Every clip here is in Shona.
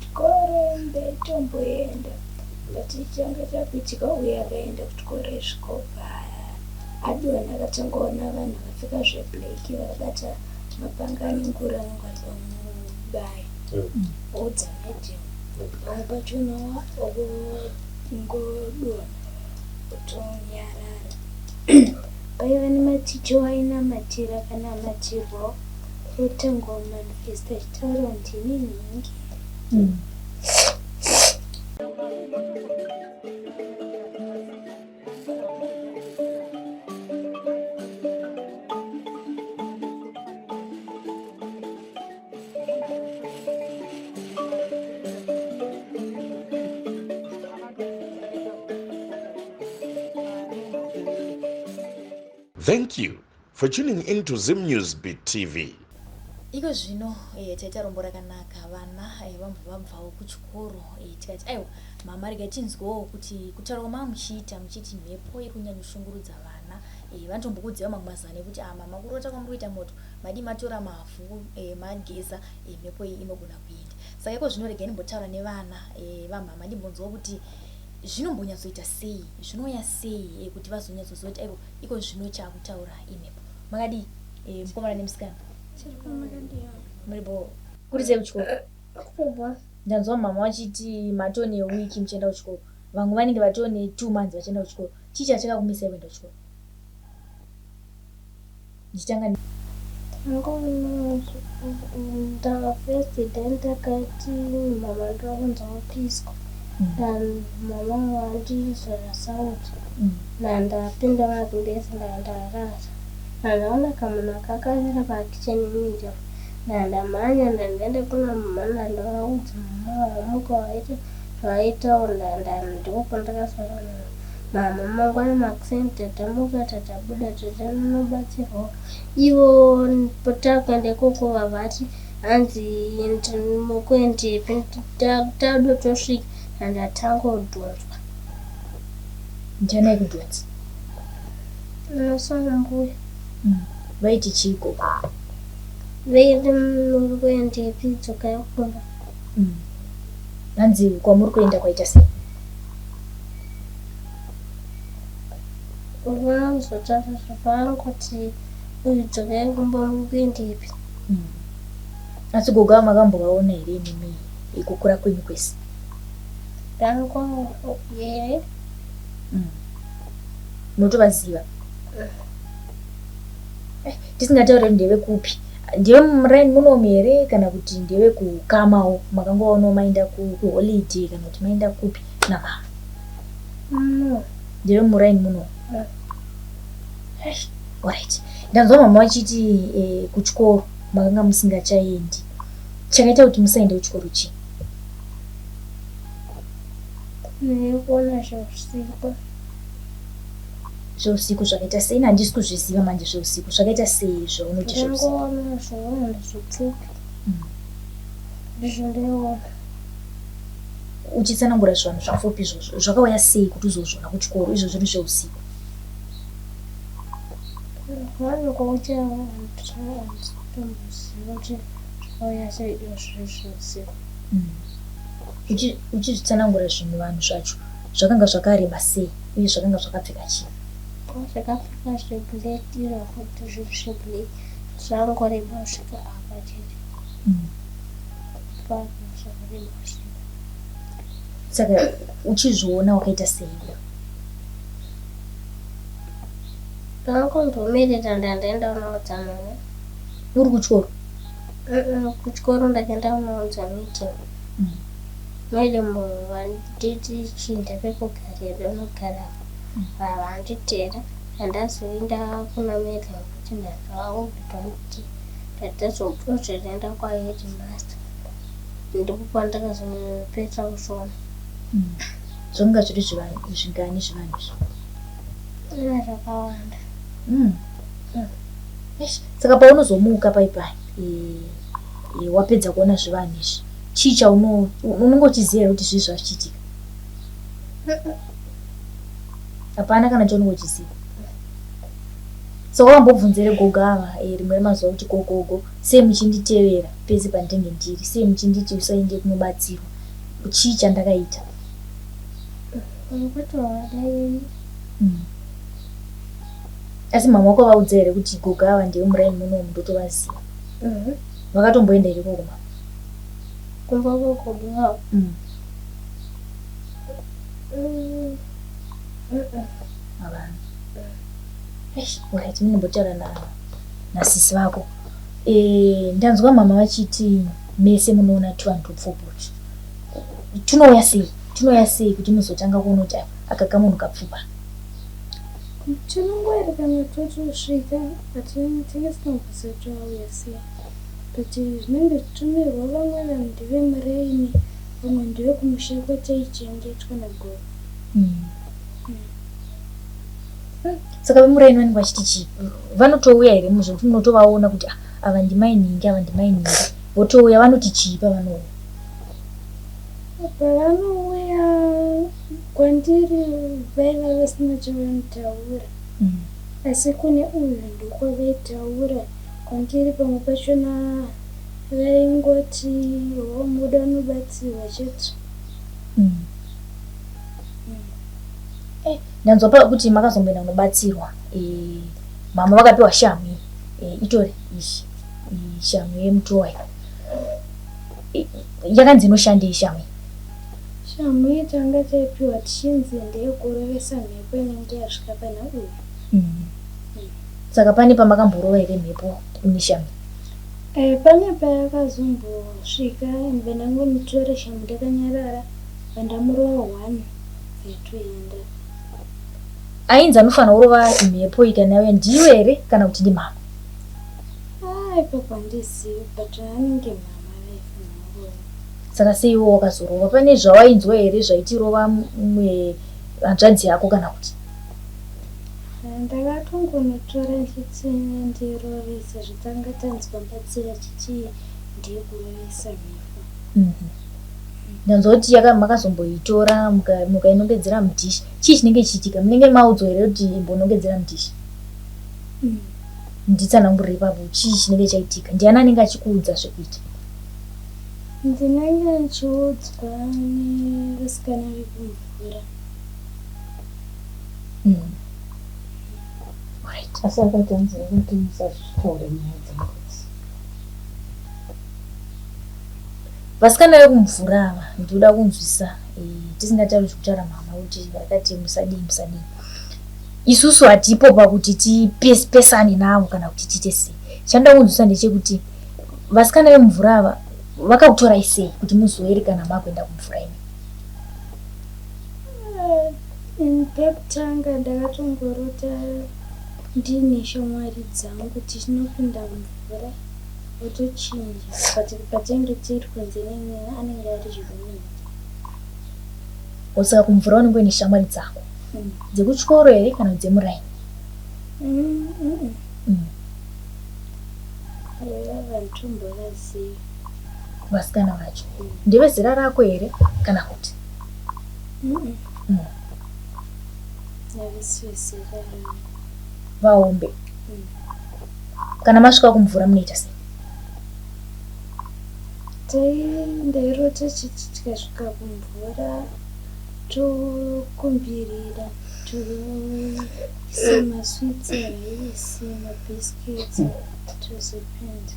chikoro ndetomboenda ngati changa chapitika uye akaenda kuchikoro esvikopa adwana akatangaona vanhu vakapfeka zveblack vakabata mapanga nengura nengwarwa mubaya odza medhim vamwe pachonawa okungodona otonyarara paiva nematicha wainamatira kana amatirwawo otangwa manifesta achitaura kuti inini nhingi Thank you for tuning in to ZimNews Beat TV. Iko zvino taita rombo rakanaka vana vabvawo kuchikoro tikati aiwa mama rega tinzwawo kuti kutaura mamuchiita muchiti mhepo iri kunyanya kushungurudza vana vanotombokudziva mamazana ekuti mama kurota kwamuri kuita moto madi matora mavhu mageza mhepo iyi inogona kuenda saka iko zvino rega nimbotaura nevana vamama ndimbonzwawo kuti zvinombonyatsoita sei zvinoya sei kuti vazonyatsoziva kuti aiwa iko zvino chaakutaura imhepo makadi mukomana nemusikana muribo kuri sei kuchikoro ndanzwa mama wachiti matone ewiki muchienda kuchikoro vamwe vanenge vatone 2 months vachienda kuchikoro chicha chakakumisai kuenda kuchikoro ndichitanga ndakafirst day ndakati mama ndakabvunza wapiswa mama wandizora sauti nandapinda makumbezi ndandarara nandaona kamunhu akakamira pakicheni minja nandamhanya ndandienda kuna mama ndandaudza mama vamuka waita zvaitaura ndiko ndakasara mama mangwana makuseni tatamuka tatabuda tatanobatsirwa ivo potakaenda ikoko vavati hanzi mukwendepi tadotosvika ndandatanga kudhonzwa ndianai kudhonza nosana mbuya vaiti chiko veiti muri kuendepi dzoka yakunda hanzi kwamuri kuenda kwaita sei uvona kuzotata zvapangoti uyu dzoka yakumba muri kuendepi asi goga makambovaona here nemi ikukura kwenyu kwese ndangwa here munotovaziva tisingataure ndeve kupi ndeve muraini munomu here kana kuti ndeve kukamawo makangovaonawo maenda kuholiday kana kuti maenda kupi namama ndeve muraini munomu alright ndanzwa mama wachiti kuchikoro makanga musingachaendi chakaita kuti musaende kuchikoro chii nekuona zveusiku zveusiku zvakaita sei handisi kuzviziva manje zveusiku zvakaita sei zvaunoti zvangoona zvaona zvipfupi ndizvo ndinoona uchitsanangura zvanhu zvapfupi izvozvo zvakauya sei kuti uzozvona kuchikoro izvo zvinhu zveusiku vanokauta tomboziva kuti zvakauya sei zveusiku uchizvitsanangura zvinhu vanhu zvacho zvakanga zvakareba sei uye zvakanga zvakapfeka chii zvakapfeka zveblack irafuti zvinhu zveblack zvangoreba kusvika apa chete zvakareba kusvika saka uchizviona wakaita sei ndakangomerera ndandaenda unoudza mama uri kuchikoro kuchikoro ndakaenda unoudza meeting madam vanditi chinda pekugarira unogara vanditera handazoenda kuna madam kuti ndazvaudwa kuti ndatazoproject kwaheadmaster ndipo pandakazopedza kushona zvanga zviri zvingani zvivanhu ina zvakawanda saka paunozomuka paipai wapedza kuona zvivanhu izvi chicha unonge uchiziva kuti zvii zvachiitika hapana kana chaunenge uchiziva So wambobvunzire gogava rimwe remazuva kuti gogogo sei muchinditevera pese pandenge ndiri, sei muchinditi usaende kunobatsirwa, chii chandakaita? Asi mama wako vaudza here kuti gogava ndiye muraini munomu ndotovaziva? Vakatomboenda here kokoma? Alright, munombotaura nasisi vako. Ndanzwa mama vachiti mese munoona tuvanhu tupfupi. Tunouya sei kuti muzotanga kuona kuti aka kamunhu kapfupa? Tinongoenda kana totosvika tinenge tisinambozotouya sei, but zvinenge zvitumirwa vamwe vanhu ndevemuraini, vamwe ndevekumusha kwataichengetwa nagoro. Saka vemuraini vanenge vachiti chii? Vanotouya here muzvekuti munotovaona kuti ava ndimainingi, ava ndimainingi, votouya vanoti chii pavanouya? Pavanouya kwandiri vaiva vasina chavanotaura, asi kune uyu ndokwavaitaura kwandiri. Pamwe pachona vaingoti muda unobatsirwa chete. Ndanzwa kuti makazomboenda kunobatsirwa. Mama vakapiwa shamhu itori ishi shamhu yemutoyi. Yakanzi inoshandei shamhu? Shamhu iyi tanga taipiwa tichinzi ndeyekurovesa mhepo inenge yasvika pana uyu. Saka pane pamakamborova here mhepo ine shamhu? Pane payakazombosvika ende ndangomutora shamhu ndakanyarara vandamurova 1 yatoenda. Ainzi anofanira kurova mhepo ikanauya ndiwe here kana kuti ndimama? Ipapo handizivi, but anenge mama vaifanira kurova. Saka sei iwo wakazorova? Pane zvawainzwa here zvaitirova hanzvadzi yako kana kuti? Ndakatongonotora ndichitsenya ndirovesa zvitanga tanzwa mbatsira chichi ndiyekurovesa mhepo. Ndanzwa kuti makazomboitora mukainongedzera mudhishi. Chii chinenge chiitika? Munenge maudzwa here kuti imbonongedzera mudhishi? Nditsanangurire ipapo, chii chinenge chaitika? Ndiani anenge achikuudza zvekuita? Ndinenge ndichiudzwa nevasikana vekumvura. Asi akatanzira kuti musazvitaure nyaya dzengozi. Vasikana vekumvura ava ndinoda kunzwisa, tisingatauri kutaura mama kuti vakati musadii. Isusu hatipo pakuti tipesane navo kana kuti tiite sei. Chandoda kunzwisa ndechekuti vasikana vemumvura ava vakakutorai sei kuti muzoere kana makuenda kumvura imi? Pakutanga ndakatongorota ndine shamwari dzangu tichinopinda mumvura wotochinja patenge tiri kunze nenyaya anenge ari Zvidhoma. Saka kumvura unenge uine shamwari dzako dzekuchikoro here kana dzemuraini? Vantombovaziva vasikana vacho. Ndevezera rako here kana kuti? Naviswezera vaombe. Kana masvika kumvura munoita sei? Ndairota chiti tikasvika kumvura tokumbirira, toisa maswits araisi, mabhiskits, tozopinda.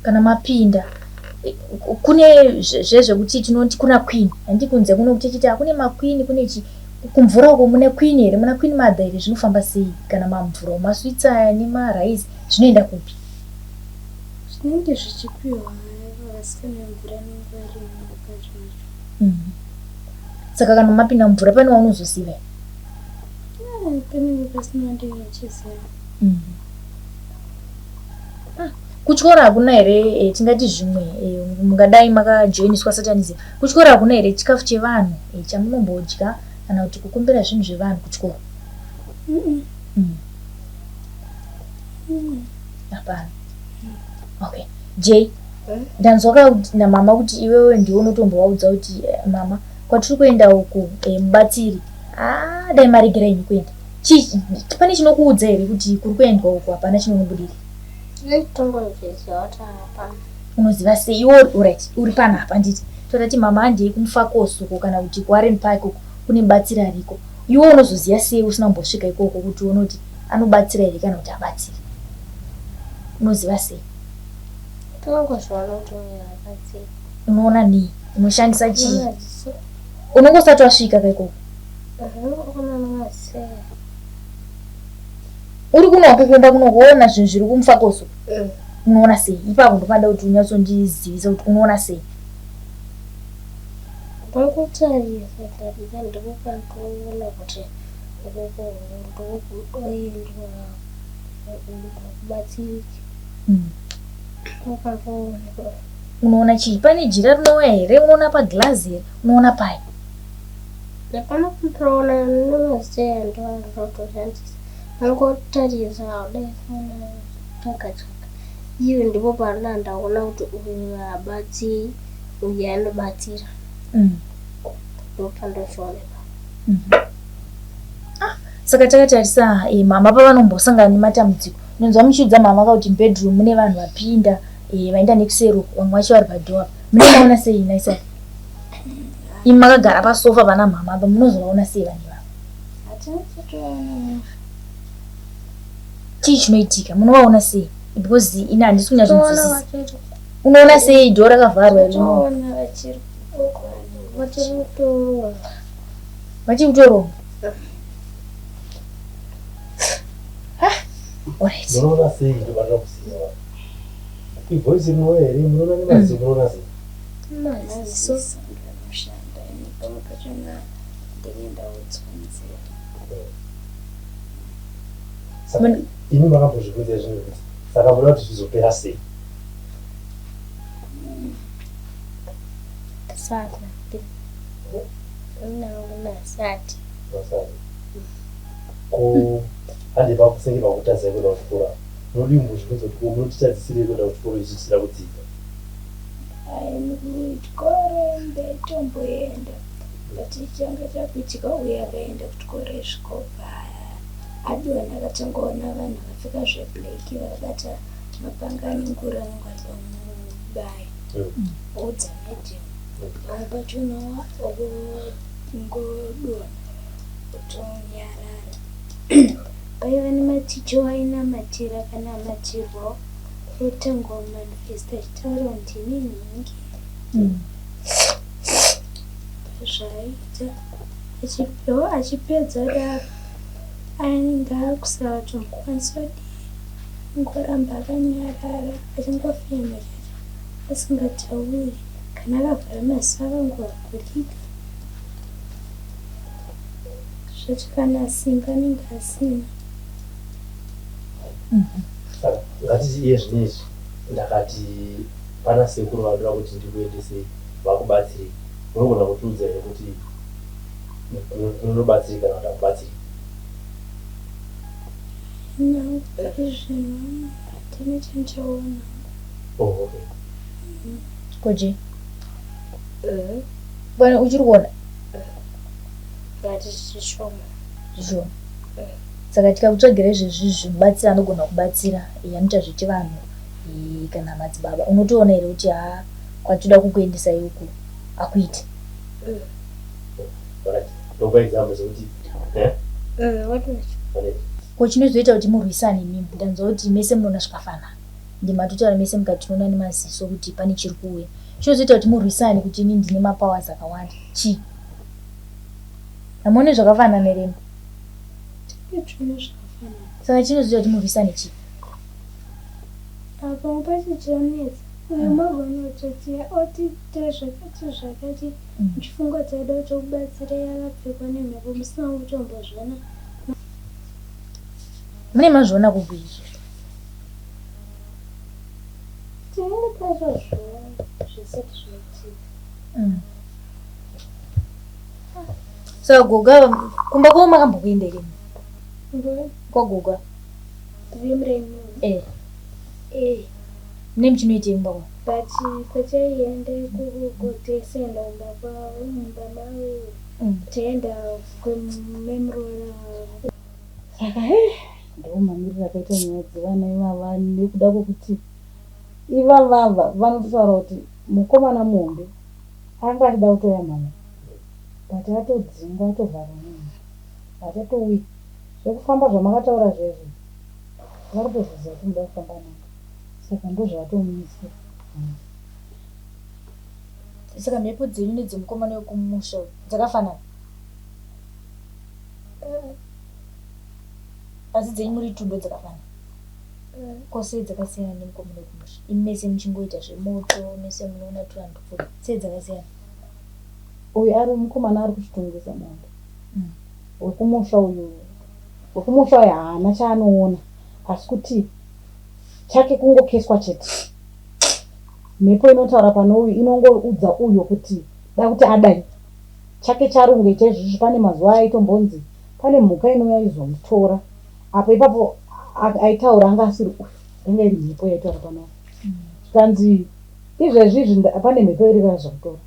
Kana mapinda kune zvezvekuti tinoti kuna queen, handi kunze kuno kuchiti kune maqueen, kune kumvura uko mune queen here, muna queen mother here, zvinofamba sei? Kana mamvura maswits aya nemaraisi zvinoenda kupi? Zvinenge zvichipiwa vasikana vemvura nenguva mukati macho. Saka kana mapinda mvura pane waunozoziva? Panenge pasina ndinochiziva. Kuchikora hakuna here tingati zvimwe mungadai makajoiniswa satanism, kuchikora hakuna here chikafu chevanhu chamunombodya kana kuti kukumbira zvinhu zvevanhu kuchikora? Hapana. Okay. Jay, ndanzwa namama kuti iwewe ndiwe unotombovaudza kuti mama kwatiri kuenda uku mubatsiri dai maregerai kuenda. Pane chinokuudza here kuti kuri kuendwa uko hapana chinokubudira? Unoziva sei iwe uri panapa nditi totati mama handei kumufakosi uko kana kuti kuwarren park uko kune mubatsiri ariko. Iwe unozoziva sei usina kumbosvika ikoko kuti unoti anobatsira here kana kuti habatsiri? Unoziva sei? Unoona nei? Unoshandisa chii? Unongosati wasvika kaikoko? Uri kunoku kuenda kunoona zvinhu zviri kumufakoso? Unoona sei? Ipapo ndopanda kuti unyatsondizivisa kuti unoona sei? Unoona chii? Pane jira rinouya here? Unoona paglazi here? Unoona pai? Iwe ndipo pandandaona kuti uyu habatsiri uyu anobatsira. Ndopandoshoneka. Saka takatarisa mama pavanombosangana nematambudziko. Unonzwa muchiudza mama kuti bedroom mune vanhu vapinda vaenda nekusero vamwe vacho vari padhoo. Munoona sei naisa? Imi makagara pasofa pana mama apa munozovaona sei vanhu ivavo? Chii chinoitika? Munovaona sei? Because ina handisi kunyatsonzwisisa. Unoona sei dhoo rakavharwa rino? Vachikutoronga. Alright. Munoona sei ndobada kuziva. Ivoice inowe here munoona nemaziso munoona sei? Maziso ndomushanda pamwe pachona ndinenda utsvanzira. Saka imi makambozvibvunza zvinhu izvi. Saka munoda kuti zvizopera sei? Sati. Nasati. Ko handi pakusenge pakutadza kuenda kuchikora. Munodi kumbozvibvunza kuti munotitadzisirei kuenda kuchikoro ichichida kudzidza? Kuchikoro ndaitomboenda. Changa chakuitika uye akaenda kuchikoro esvikopa. Adwana akatangoona vanhu vakapfeka zveblack vakabata mapanga nengura nengwariba mubaya. Odza medium. Pamwe pachona ngodona kutonyarara. Paiva nematicha wainamatira kana amatirwa otangwa manifesta achitaura kuti ndini nhingi. Zvaaita achipedza daro ainge akusava kuti mukwanisa ngoramba akanyarara achingofema chacho asingatauri kana akavhara maziso akangogurika zvati kana simba anenge asina. Saka ngatiti iye zvinezvi ndakati pana sekuru vanoda kuti ndikuendese vakubatsiri. Unogona kutiudza here kuti unobatsiri kana kuti hakubatsiri? Zvino hatine chandichaona. Okay. Koje? Bwana uchiri kuona? Ngati zvishoma. Zvishoma. Saka tikakutsvagira izvezvi zvimubatsira anogona kubatsira anoita zvechivanhu kana madzibaba. Unotoona here kuti kwatinoda kukuendesa uku akuiti? Ndopa example zekuti ko chinozoita kuti murwisane mimi. Ndanzwa kuti mese munoona zvakafanana. Ndimatotaura mese mukati tinoona nemaziso kuti pane chiri kuuya. Chinozoita kuti murwisane kuti ini ndine mapowers akawanda. Chii? Hamuoni zvakafanana here? Saka chinozoita kuti murwisane chii? Pamwe pacho chionetsa magona kutotiya otita zvakati muchifungo dzaida kutokubatsira yakapfekwa nemhepo musina kutombozviona. Mune mazviona kupi izvi? Tinenge tazozviona zvisati zvinoitika. Saka goga kumba kwavo makambokuenda here? Kwagoga? Mune muchinoitei kumba kwavo? Pachaienda kugotesenda kumba kwavo mumba mavo taienda kwememurora. Saka ndomamirira akaita nyaya dzevana ivava nekuda kwokuti ivavava vanotaura kuti mukomana muhombe anga achida kutoya mama but atodzingwa atovhara munhu hatatowi zvekufamba zvamakataura zvezvo vari kutozviziva kuti muda kufamba nako saka ndozvatomumisira. Saka mhepo dzenyu nedzemukomana wekumusha dzakafanana asi dzenyu muri tundo dzakafanana kwose dzakasiyana nemukomana wekumusha. Imi mese muchingoita zvemoto mese munoona tuhandupfupi sei dzakasiyana? Uyu ari mukomana ari kuchitungisa mondo wekumusha uyu haana chaanoona asi kuti chake kungokeswa chete. Mhepo inotaura pano uyu inongoudza uyo kuti da kuti adai chake charungeita izvozvo. Pane mazuva aitombonzi pane mhuka inouya izomutora apo ipapo aitaura anga asiri uyu anga iri mhepo yaitaura pano zvikanzi izvezvi pane mhepo iri zvekutora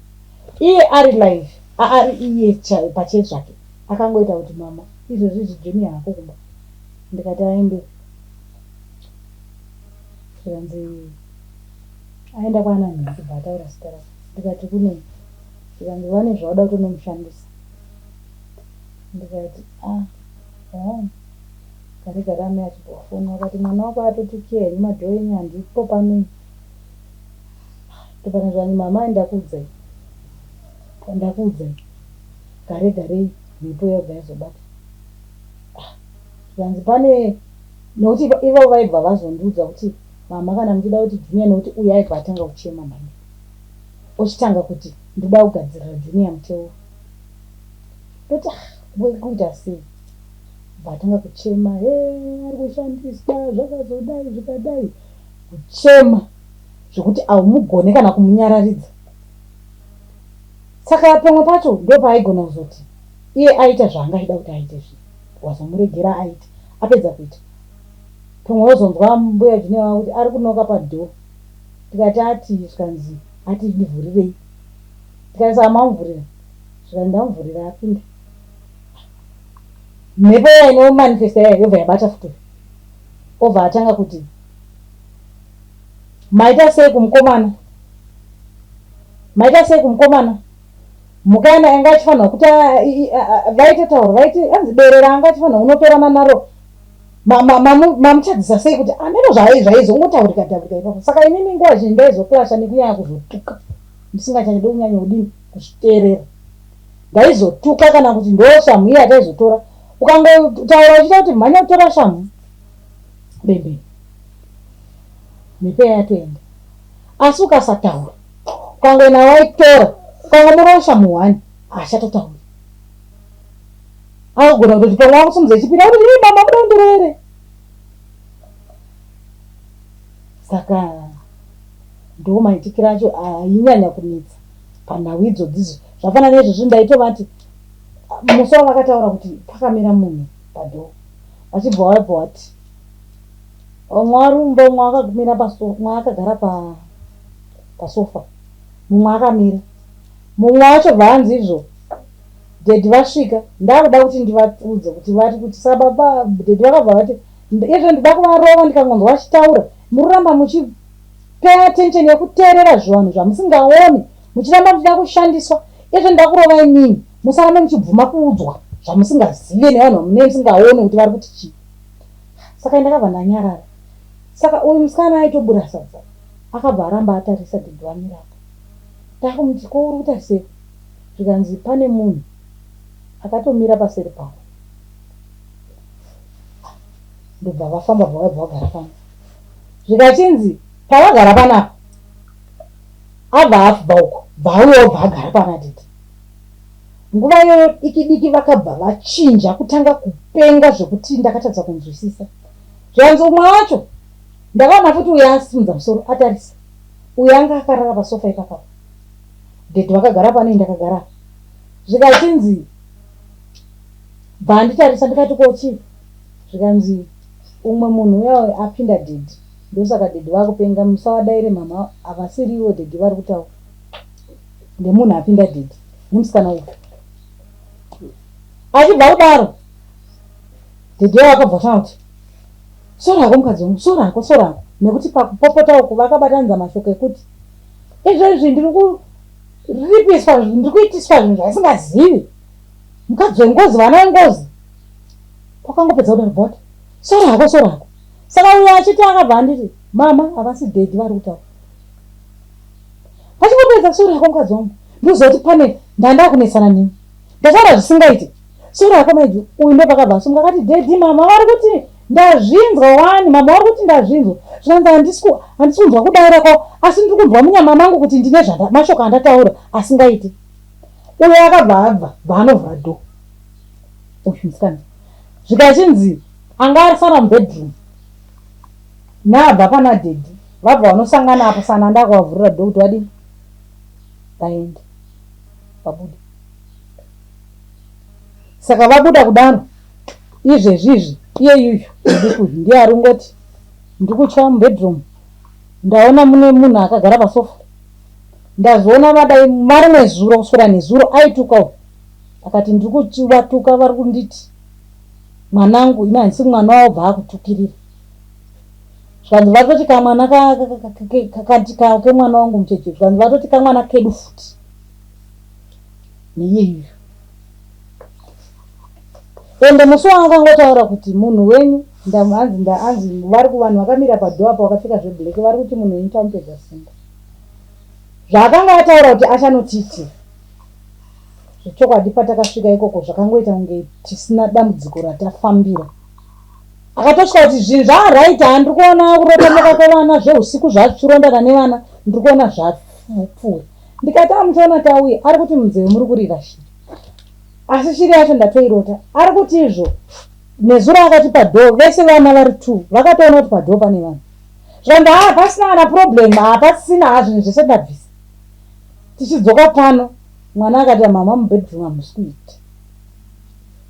iye ari live ari iye pache zvake akangoita kuti mama izvezvi junior hako kumba ndikati aende zvikanzi aenda kwana nhasi bataura zita rake ndikati kunei zvikanzi vane zvauda kutonomushandisa ndikati gare achibwafoni wakati mwana wako atotikia here madhoo enyu handipo panoi topana zvanyi mama ndakuudzai garei mhepo yoga yazobata zvikanzi pane nokuti ivo vaibva vazondiudza kuti mama kana muchida kuti junior nokuti uyu aibva atanga kuchema mani ochitanga kuti ndoda kugadzirira junior muteo ndoti kuita sei batanga kuchema ari kushandiswa zvakazodai zvikadai kuchema zvokuti haumugone kana kumunyararidza. Saka pamwe pacho ndo paaigona kuzoti iye aita zvaangachida kuti aite zvi wazomuregera aite apedza kuita pamwe wazonzwa mbuya junior wavo kuti ari kunoka padhoo tikati ati zvikanzi ati ndivhurirei tikati saka mamuvhurira zvikanzi ndamuvhurira apinda mhepo iya inomanifesta iya yobva yabata futi obva atanga kuti maita sei kumukomana mhuka yana anga achifanirwa kuti vaite tauro vaiti anzi berera anga achifanirwa unotorana naro mamuchadzisa sei kuti andino zvaizongotaurika ipapo. Saka inini nguva zhinji ndaizoklasha nekunyanya kuzotuka ndisingachanyade kunyanya kudini kuzviteerera ndaizotuka kana kuti ndo shamhu iya ataizotora ukangotaura uchida kuti mhanya kutora shamhu bembe mhepo yatoenda asi ukasataura ukangoena waitora ukangomurawo shamhu hwani hachatotauri akugona kutoti pamwe wakusumudza chipira kuti mama muda kundiroere. Saka ndo maitikiro acho ainyanya kunetsa panhau idzodzidzo zvafanana nezvozvo ndaitovati musoro vakataura kuti pakamira munhu padhoo vachibva vabva vati mumwe arumba mumwe akamira mumwe akagara pasofa mumwe akamira mumwe wacho bvanzi izvo dhedhi vasvika ndakuda kuti ndivaudze kuti vari kuti sababa dhedhi vakabva vati izvo ndida kuvarova ndikangonzwa vachitaura mururamba muchipay attention yekuteerera zvivanhu zvamusingaoni muchiramba muchida kushandiswa izvo ndida kurova inini musarambe muchibvuma kuudzwa zvamusingazive nevanhu vamune musingaoni kuti vari kuti chii. Saka ndakabva ndanyarara. Saka uyu musikana aitobuda sadza akabva aramba atarisa dhedhi vamirapa ndakumuti ko uri kuita sei zvikanzi pane munhu akatomira paseri pavo ndobva vafamba bvavabva vagara pano zvikachinzi pavagara panapa abva afubva uko bvauyo bva agara pana dhedhi. Nguva iyoyo diki vakabva vachinja kutanga kupenga zvekuti ndakatadza kunzwisisa zvikanzi umwe wacho ndakaona futi uyo asimudza musoro atarisa uyo anga akarara pasofa ipapapo dhedhi vakagara pane ndakagara zvikachinzi bhanditarisa ndikati kochi zvikanzi umwe munhu uya apinda dhedhi ndosaka dhedhi vakupenga musavadaire mama havasiriwo dhedhi vari kutaura ndemunhu apinda dhedhi nemusikana uyu achibva kudaro dhedhe wakabva kuti sorako mukadzi wangu, sorako nekuti pakupopota uku vakabatanidza mashoko ekuti izvezvi ndiri kuitiswa zvinhu zvasingazivi. Mukadzi wengozi, vana vengozi. Wakangopedza kudaro bhoti sorako. Saka uyo achiti akabva anditi mama havasi dhedhi vari kutaura. Vachingopedza sorako mukadzi wangu, ndozoti pane ndanda kunesana nemi, ndataura zvisingaiti. Sorako maiji, uyu ndo pakabva asumuka akati dhedhi mama vari kuti ndazvinzwa wani, mama vari kuti ndazvinzwa zvanzi handisi kunzwa kudaira kwavo, asi ndiri kunzwa munyama mangu kuti ndine mashoko andataura asingaiti. Uyo akabva abva baanovhura dho. Uyu musikana zvikachinzi anga arisara mubedroom naabva pana dhedhi, vabva vanosangana apo sana ndakuvavhurira dho kuti vadini vaende vabude. Saka vabuda kudaro izvezvizvi iye yuyu ndikuyu ndiye ari ngoti ndikutya mubedroom, ndaona mune munhu akagara pasofa, ndazoona vadai marimwe zuro kuswera nezuro aitukawo akati ndiri kuti vatuka vari kunditi mwanangu ina handisi mwana wavo bva akutukirira. Zvikanzi vatoti kamwana kemwana wangu mucheche, zvikanzi vatoti kamwana kedu futi neiye yuyu. Ende musi wangangotaura kuti munhu wenyu hanzi vari kuvanhu vakamira padho apa vakapfeka zvebhureki vari kuti munhu wenyu tamupedza simba. Zvaakanga ataura kuti achanotiti zvechokwadi patakasvika ikoko zvakangoita kunge tisina dambudziko ratafambira. Akatosvika kuti zvinhu zvaaraiti, handiri kuona kurotomoka kwevana zveusiku zvaachirondana nevana, ndiri kuona zvapfuura. Ndikati amuchiona tauye ari kuti munzeve muri kurira shiri, asi shiri yacho ndatoirota. Ari kuti izvo nezuro akati padho vese vana vari 2 vakatoona kuti padho pane vanhu. Zvanda pasina ana problem, hapasina zvinhu zvese ndabvisa. Tichidzoka pano mwana akati mama mubedroom hamusi kuita.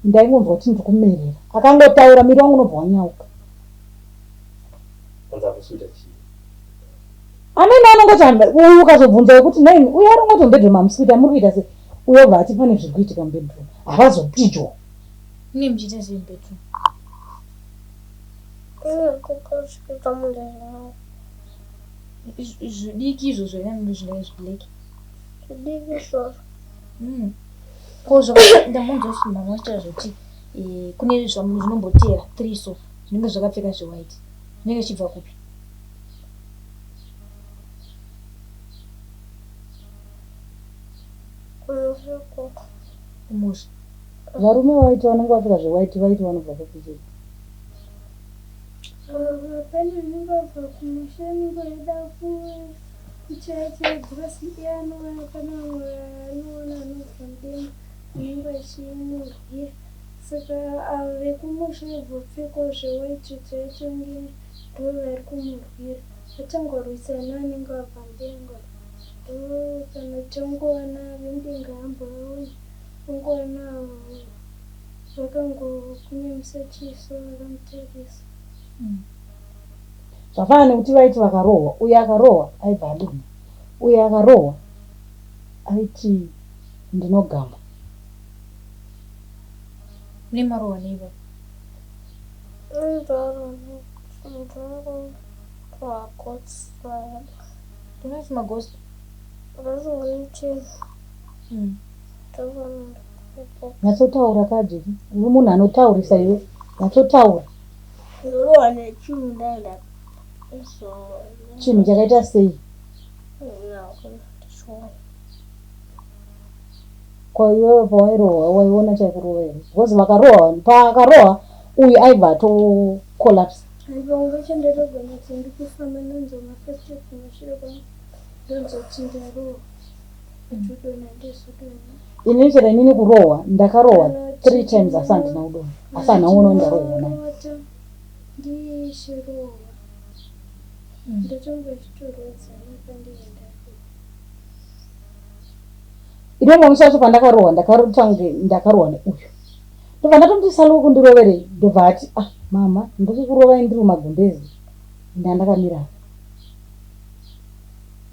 Ndaingonzwa kuti ndiri kumerera. Akangotaura miri wangu unobva wanyauka. Amene anongoti uyu ukazobvunza wekuti nei uyu anongoti mubedroom hamusi kuita, muri kuita sei? Uyo obva ati pane zviri kuitika mubedroom, havazotidyo. Mune muchiita sei mubedroom? Zvidiki izvo zvakanzi zvinenge zvibhleki. Zvidiki izvozvo. Ko ndamunzwa kuti mama achitaura zvekuti kune zvinombotera 3 so zvinenge zvakapfeka zvewhite, zvinenge zvichibva kupi? Kumusha. Varume vaiti vanenge vapfeka zvewhite vaiti vanobva kupi? Pane unenge abva kumusha anenge aida kuchacha bhasi anouya kana anoona anobva mudenga anenge achimuryira. Saka avo vekumusha vobvepfekawo zvewhite chaicho ndo vari kumuryira. Vatangorwisana anenge abva mudenga. Kana tongowana vemudenga ambouya ongowana vakangokunyemisa chiso vakamutarisa. Zvafana nekuti vaiti vakarohwa, uyo akarohwa aibva adini, uyo akarohwa aiti ndinogamba. Mune marohwa neiva? Tunati magosi. Nyatsotaura kaje, uri munhu anotaurisa iwe, nyatsotaura. Chinhu chakaita sei? Kwa iwewe pawairohwa waiona chaikurohwa here? Because pakarohwa uyu aibva atokolapsa. Aiva chandinogona kuti ndikufamba ndonzwa mafasitiki kumashure kwangu ndonzwa kuti ndarohwa. Ndodona ndezodona. Ini chero inini kurohwa ndakarohwa 3 times asi handina kudonha, asi hanaona ndarohwa naye. Ndishirohwa ndotonga chitorodzana pandienda. Inomusi wacho pandakarohwa ndakarotange ndakarohwa neuyu. Ndobva ndatomti saluku kundiroverei, ndobva ati mama ndiri kurovai ndiri mumagumbezi ndandakamira.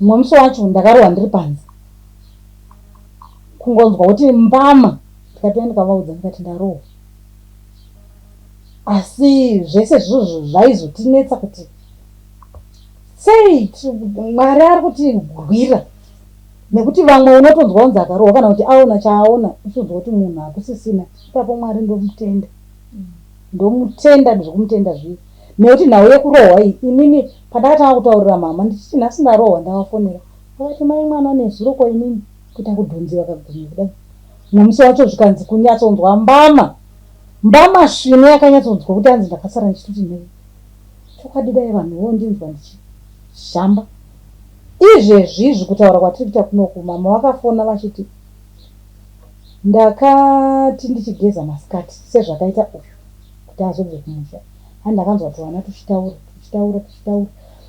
Mumwe musi wacho ndakarohwa ndiri panze. Kungonzwa kuti mbama ndikatoenda ndikavaudza ndikati ndarohwa. asi zvese zvizvo zvaizotinetsa kuti sei Mwari ari kutigwira, nekuti vamwe unotonzwa unzi akarohwa kana kuti aona chaaona uchitonzwa kuti munhu hakusisina. Ipapo Mwari ndomutenda zvekumutenda zvii, nekuti nhau yekurohwa iyi inini pandakatanga kutaurira mama ndichiti nhasi ndarohwa ndavafonera, akati mai mwana nezuro kwa inini kuita kudhonziwa kagumhi kudai. Nomusi wacho zvikanzi kunyatsonzwa mbama svino yakanyatsonzwa kuti hanzi ndakasara ndichitoti nei chokwadi dai vanhuwo ndinzwa ndichishamba. Izvezvizvi kutaura kwatiri kuita kunoku, mama vakafona vachiti ndakati ndichigeza masikati sezvakaita uyu kuti azobve kumusha, handakanzwa kuti vana tuchitaura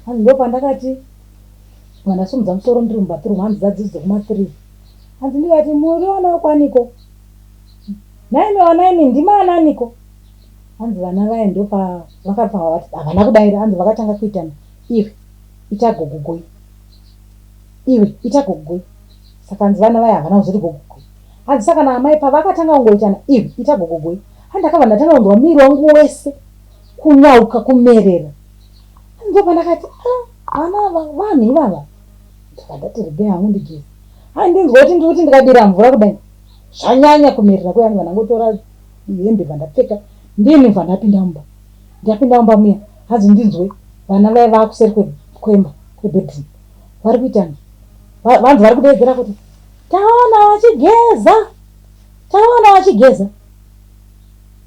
hanzi ndo pandakati vandasumudza musoro ndiri mubathroom, hanzi dzadzidze kuma3 hanzi ndikati muri vana vakwaniko, naimi ndima ananiko, hanzi vana vaya ndo vakabva vati havana kudaira, hanzi vakatanga kuitana iwe itagogogoi, iwe itagogogoi. Saka hanzi vana vaya havana kuzoti gogogoi, hanzi saka naamai pavakatanga kungoitana iwe itagogogoi, handakabva ndatanga kunzwa miri wangu wese kunyauka kumerera. Ndo pandakati vana vanhu ivava ndakadati regai hangu ndigezi, handinzwa kuti ndiri kuti ndikadira mvura kudai zvanyanya kumerera kuyani, vanangotora hembe vandapfeka ndini ndapinda mumba muya, hanzi ndinzwe vana vaya vakuseri kwemba kwebedroom vari kuitana, vanzi vari kudedzera kuti taona wachigeza.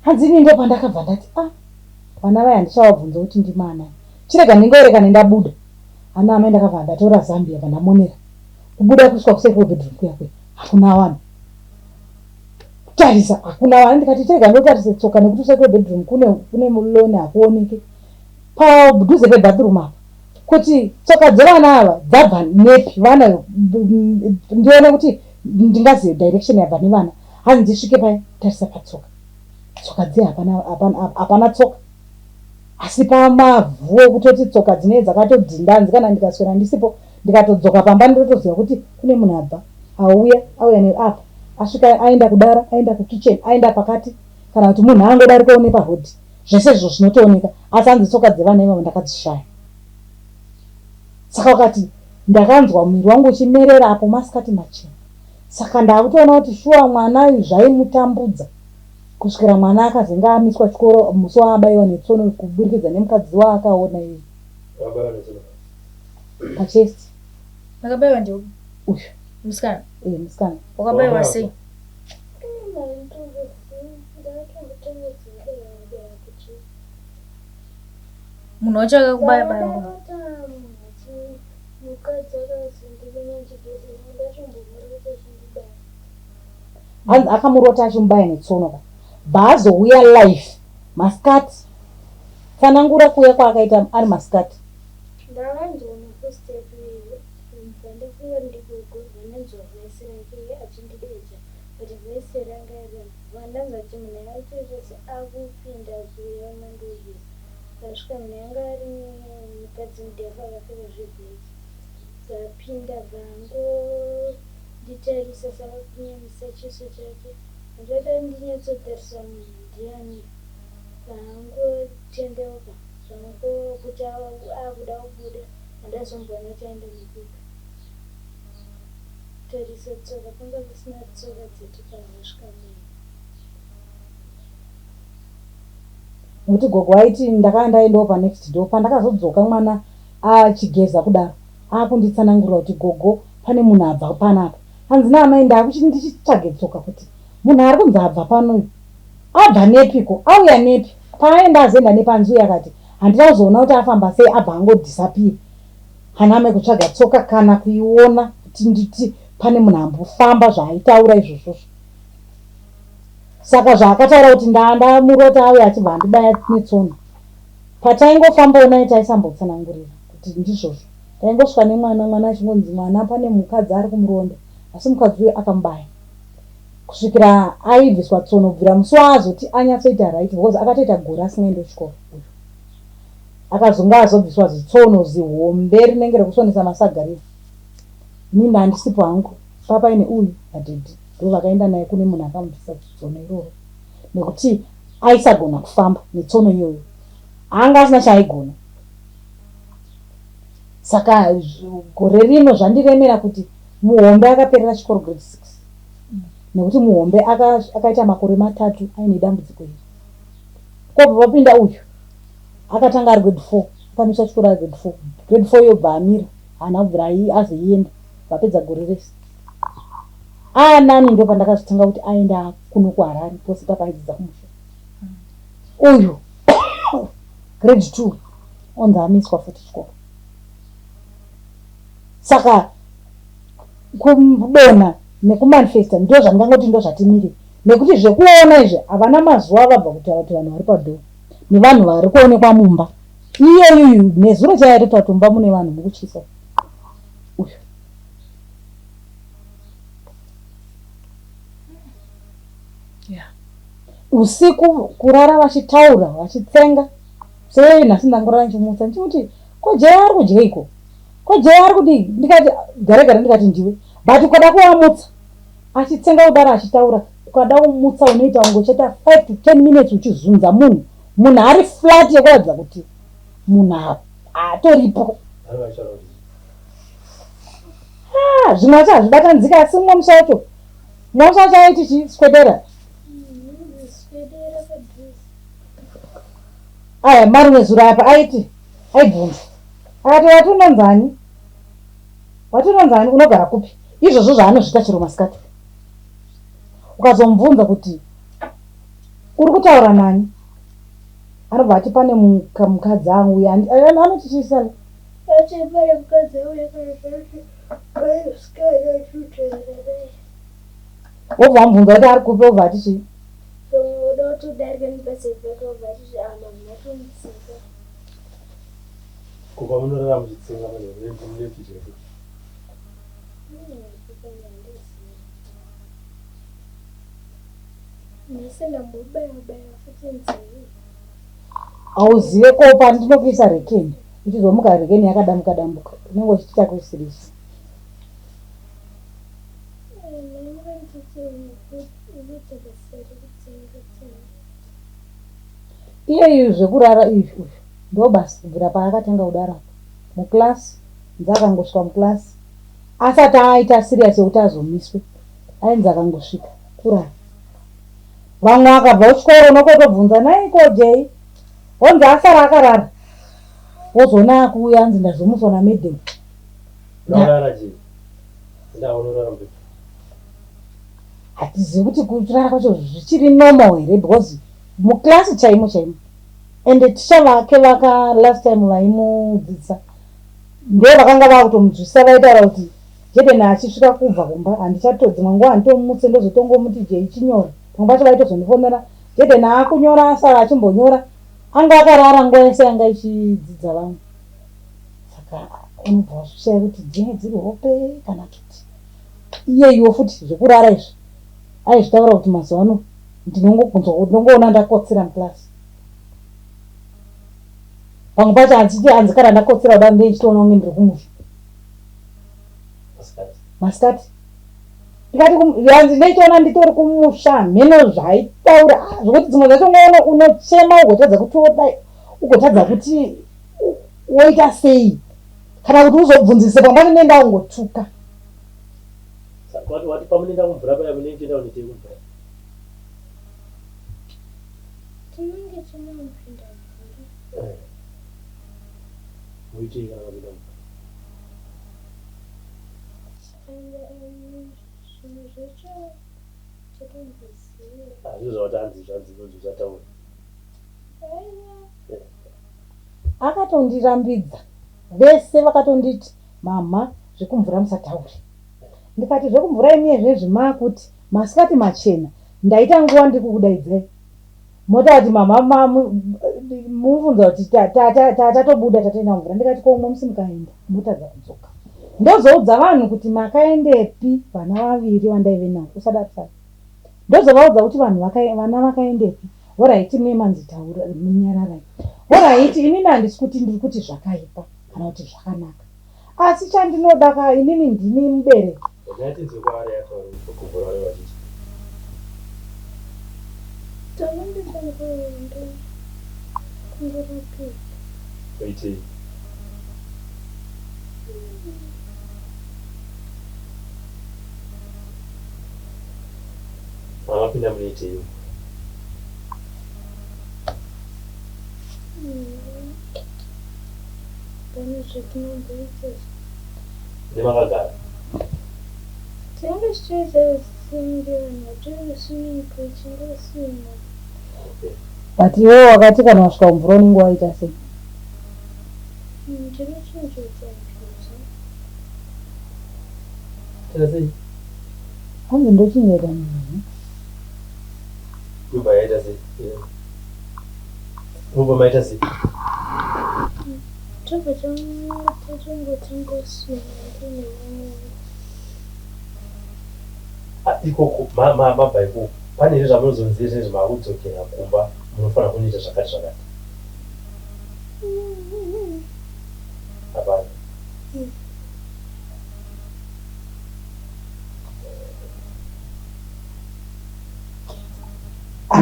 Hanzi ini ndo pandakabva ndati vana vaya handichavabvunza kuti ndimaanani, chirega ndingoereka nendabuda ana amai ndakabva ndatora zambia vandamonera kubuda kusvika kuseri kwebedroom kuyakwe hakuna vanhu, kutarisa hakuna vanhu, ndikati chirega ndotarise tsoka nekuti kuseri kwebedroom kune muloni hakuoneke padhuze pebathroom apa, kuti tsoka dzevana ava dzabva nepi vana ndione kuti ndingazive direction yabva nevana. Hanzi ndisvike paya tarisa tsoka dze hapana tsoka, asi pamavhu kutoti tsoka dzinee dzakatodhinda, hanzi kana ndikaswera ndisipo ndikatodzoka pamba ndotoziva kuti kune munhu abva auya neapa asvika aenda kudara, aenda kukicheni, aenda pakati, kana kuti munhu angodarikawo nepahodhi, zvese izvo zvinotooneka, asi hanzi tsoka dzevana ivavo ndakadzishaya. Saka wakati ndakanzwa mwiri wangu uchimerera apo masikati machena, saka ndakutoona kuti shuwa mwana uyu zvaimutambudza kusvikira mwana akazenge amiswa chikoro musi waabayiwa netsono kuburikidza nemukadzi waakaona iye pachesti. Makabayiwa ndi uyu musikana? Musikana. Wakabayiwa sei? Munhu wacho akakubaya hanzi akamurota achimubaya netsono bhaazouya life masikati tsanangura kuuya kwaakaita ari masikati. Ndakanzwa mupostepi pandafunga ndigogo vananzwa vhesi rake achindidedza kuti vhesi ranga vandangati munhu yacho zvese akupinda kuya mandogezi kasvika munhu yanga ari mukadzi mudefu akapfeka zvebheki dzapinda bvango nditarisa saka kunyamisa chiso chake ndoda ndinyatsotarisa munhu ndiani zvaangotendeuka zvango kuti akuda kubuda handazombona chaenda nekuka tarisa tsoka panga kusina tsoka dzetu pazvasvika mene. Nokuti gogo aiti ndakaendawo panext door pandakazodzoka mwana achigeza kudaro akunditsanangurira kuti gogo pane munhu abva panapa, hanzi naamai ndakuti ndichitsvage tsoka kuti munhu ari kunzi abva pano abva nepiko, auya nepi, paaenda azenda nepanzi uye akati handina kuzoona kuti afamba sei abva angodhisapiya. Haname kutsvaga tsoka kana kuiona kuti nditi pane munhu ambofamba zvaaitaura izvozvo. Saka zvaakataura kuti ndamurota auya achibva andibaya netsono, pataingofamba onai taisambotsanangurira kuti ndizvozvo. Taingosvika nemwana achingonzi mwana pane mukadzi ari kumuronda, asi mukadzi uyu akamubaya kusvikira aibviswa tsono kubvira musi waazoti anyatsoita right because akatoita gore asingaendi kuchikoro. Akazonga azobviswa zitsono zihombe rinenge rekusonesa masaga riri. Inini handisipo hangu, papaine uyu nadhedhi ndo vakaenda naye kune munhu akamubvisa tsono iroro, nekuti aisagona kufamba netsono iyoyo, anga asina chaaigona. Saka gore rino zvandiremera kuti muhombe akaperera chikoro grade 6 nekuti muhombe akaita makore 3 aine dambudziko iri. Kobva papinda uyu akatanga ari grade 4, akamisa chikoro ari grade 4, grade 4 yobva amira, haana kubvira azoienda vapedza gore rese. Nani ndo pandakazotanga kuti aenda kuno kuHarare pose papaidzidza kumusha. Uyu grade 2 onzi amiswa futi chikoro. Saka kudonha nekumanifesta ndo zvandingangoti ndo zvatimire, nekuti zvekuona izvi havana mazuva vabva kutaura kuti vanhu vari padhoo nevanhu vari kuonekwa mumba. Iyeyu nezuro chaiya totatumba mune vanhu mukuchisa. Uyu usiku kurara vachitaura vachitsenga. Sei nhasi ndangorara ndichimutsa ndichikuti ko Jaya ari kudya iko, ko Jaya ari kudii? Ndikati gare ndikati ndiwe, but ukada kuamutsa achitsenga kudaro achitaura, ukada kumutsa unoita ungocheta 5 to 10 minutes uchizunza munhu ari flat yekuratidza kuti munhu atoripo. Zvimwe zvacho hazvibatanzika, asi mumwe musi wacho aiti chiswedera. Aya marume zuro apa aibvunza akati watinonzani unogara kupi? Izvozvo zvaanozvita chero masikati. Ukazomubvunza kuti uri kutaura nani, anobva ati pane mukadzi angu uya anoti chisana wobva wamubvunza kuti ari kupi, wobva ati chii? Kuba munorara muchitsenga muneti chete. Auzive ko pandinokuisa rekeni uchizomuka rekeni yakadamuka dambuka unenge uchiita kuisirisa. Iyeyu zvekurara izvi ndo basi kubvira paakatanga kudara muklasi, nzi akangosvika muklasi asati aita siriyasi yekuti azomiswe, ainzi akangosvika kurara. Vamwe akabva kuchikoro nokotobvunza naiko Jay, onzi asara akarara, wozoona akuuya anzi ndazomuswa namedhemu. Hatizivi kuti kurara kwacho zvichiri normal here, because muklasi chaimo ende ticha vake last time vaimudzidzisa ndo vakanga vakutomudzvisa vaitaura kuti Jedena achisvika kubva kumba handichatodzi mwangu handitomutse ndozotongomuti Jay chinyora. Pamwe pacho vaitozondifonera Jedena akunyora asara achimbonyora, anga akarara nguva yese yanga ichidzidza vamwe. Saka unobva wazvishaya kuti dzinenge dziri hope kana kuti iyeyo futi zvekurara izvi aizvitaura kuti mazuva ano ndinongoona ndakotsera muklasi. Pamwe pacho hanzi kana ndakotsera kudaro ndeichitoona kunge ndiri kumusha masikati. Ndikati hanzi ndeichiona nditori kumusha mheno zvaitaura zvokuti dzimwe dzacho unochema ugotadza kuti ugotadza kuti woita sei kana kuti uzobvunzise pamwe pacho nenda ungotuka. Wati pamunenda kumvura paya munenjenda unitei kumvura? Tinenge tinopinda mvura. Muitei kana kupinda mvura? Zvinhu zvacho chatongoziva. Hazvo zvatanzi zvanzi zvataura. Akatondirambidza vese vakatonditi mama zvekumvura musatauri. Ndikati zvekumvura imi zvezvi makuti masikati machena ndaita nguva ndikukudaidzai motati mama muvunza kuti tatobuda tatoenda mvura. Ndikati komwe musimukaenda motadza kudzoka. Ndozoudza vanhu kuti makaendepi vana vaviri vandaive navo usadati saka. Ndozovaudza kuti vana vakaendepi. Oraiti memanzi taura munyararai. Oraiti inini handisi kuti ndiri kuti zvakaipa kana kuti zvakanaka. Asi chandinoda inini ndini mubereki. Tamande tangoenda kungorapika. Waitei. Makapinda munoitei. Pane zvatinongoita. Nemakagara. Tinenge tichiita sengirana tiri swimming pool chingoswima. Okay. But iwewe wakati kana wasvika mvura unenge waita sei? Ndinochinjodza mvuzo. Tena sei? Hanzi ndochinjera munhu. Kuba yaita sei? Kuba maita sei? Tobva tangoswima ndine vamwe. Ikoko mabva ikoko pane zvamunozonziva zvinezvi makudzokera kumba munofanira kunoita zvakati zvakati. Hapana.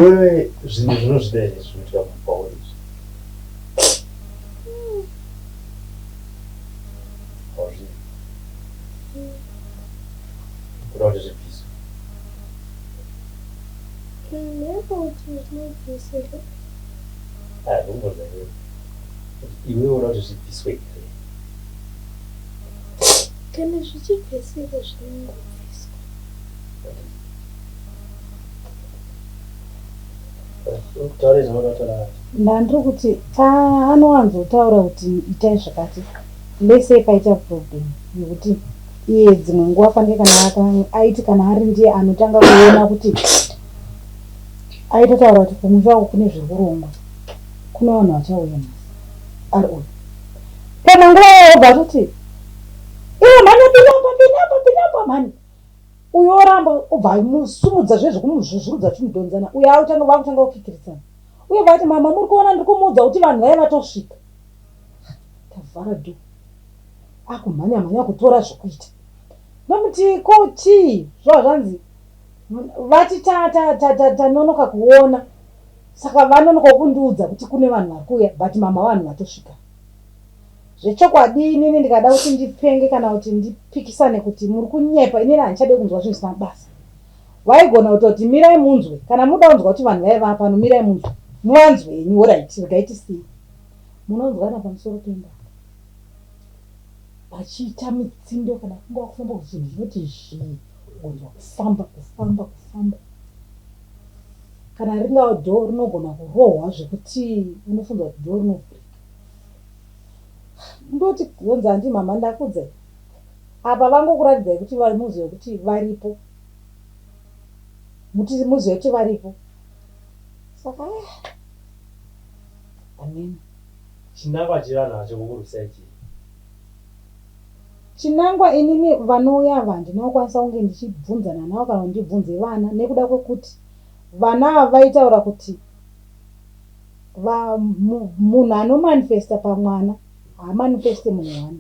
Wewe zvinhu zvinozvida here zvinoitika kwauri izvi? Hauzvidi. Kuda kuti zvibviswe. Ndinobvunza iwewe. Iwewe unoda kuti zvibviswe here? Kana zvichibvisika zvinongobviswa. Taura zvinoda kutaura. Ndandiri kuti anowanzotaura kuti itai zvakati. Lese paita problem yekuti iye dzimwe nguva fanike kana aiti kana ari ndiye anotanga kuona kuti aitotaura kuti kumusha uku kune zviri kurongwa. Kune vanhu vachauya nhasi. Ari uyu. Kana nguva yobva atoti iwe mhanya pinapa mhani. Uyu oramba obva amusumudza zvezvekumuzvuzvudza chimudhonzana. Uyu vakutanga kukikirisana. Uye vati mama muri kuona ndiri kumuudza kuti vanhu vaya vatosvika. Tavhara dho. Akumhanya kutora zvokuita. Nomuti koti zvanzi vati tanonoka kuona. Saka vanonoka kundiudza kuti kune vanhu vari kuuya but mama vanhu vatosvika. Zvechokwadi inini ndikada kuti ndipenge kana kuti ndipikisane kuti muri kunyepa inini handichade kunzwa zvisina basa. Waigona kutoti mirai munzwe kana muda kunzwa kuti vanhu vaya vapano mirai munzwe. Muvanzwe henyu alright regaitisiyi. Munonzwana pamusoro pemba. Vachiita mitsindo kana kunga kufamba kuti zvinhu zvinoti zvii. Gonzwa kufamba. Kana ringava dhoo rinogona kurohwa zvekuti unofunga kuti dhoo rinovhurika. Ndoti gonza handi mama ndakudzai. Apa vangokuratidzai kuti muzive kuti varipo. Muzive kuti varipo. Saka amen. Chinangwa chiri nacho kukurwisai chii? Chinangwa inini vanouya ava ndinokwanisa kunge ndichibvunzana navo kana ndibvunze vana nekuda kwekuti vana ava vaitaura kuti munhu anomanifesta pamwana haamanifeste munhu 1.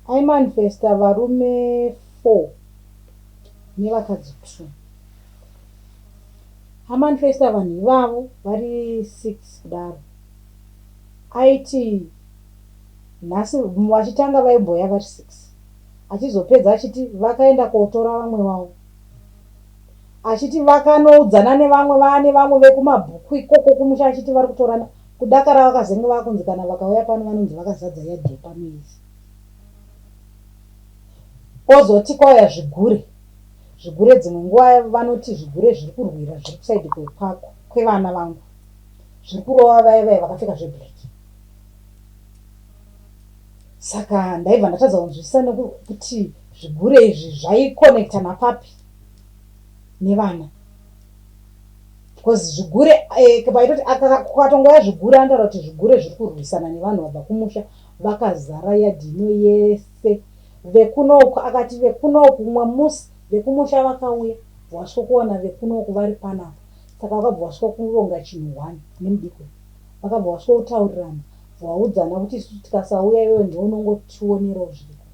Aimanifesta varume 4 nevakadzi 2. Amanifesta vanhu ivavo vari 6 kudaro. Aiti nhasi vachitanga vaimboya vari 6. Achizopedza achiti vakaenda kotora vamwe vavo. Achiti vakanoudzana nevamwe vane vamwe vekumabhuku ikoko kumusha achiti vari kutorana. Kudakara vakazenge vakunzi kana vakauya pano vanonzi vakazadza yadhe pano isi. Ozoti kwauya zvigure. Zvigure dzimwe nguva vanoti zvigure zviri kurwira zviri kusaidhi kwepako kwevana vangu. Zviri kurova vaya vakapfeka zvebhureki. Saka ndaibva ndatadza kunzwisisa nekuti zvigure izvi zvaikonekta napapi nevana. Because zvigure paitoti kukatongoya zvigure andaura kuti zvigure zviri kurwisana nevanhu vabva kumusha vakazara yadhino yese. Vekunoku akati vekunoku mumwe musi vekumusha vakauya vasvika kuwana vekunoku vari panapa. Saka vakabva vasvika kuronga chinhu 1 nemudiko. Vakabva vasvika kutaurirana vaudzana kuti tikasauya iwewe ndounongotionerawo zviriko.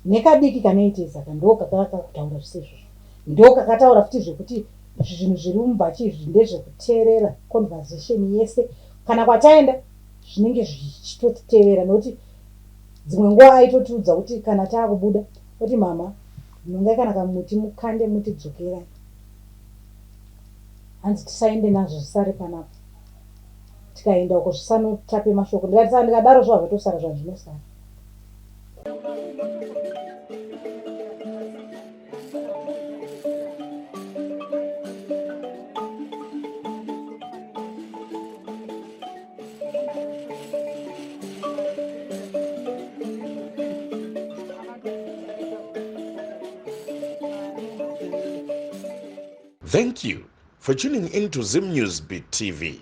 Nekadiki kanoite saka ndo kakakutaura zvisizvo. Ndo kakataura futi zvekuti zvinhu zviri mubhachi izvi ndezvekuteerera conversation yese kana kwataenda zvinenge zvichitotitevera, nokuti dzimwe nguva aitotiudza kuti kana taakubuda kuti mama nhongai kana kamuti mukande mutidzokerai, hanzi tisaende nazvo zvisare panapa, tikaenda uko zvisanotape mashoko. Ndikadaro zvo hazvatosara zvazvinosara. Thank you for tuning into ZimNews Beat TV.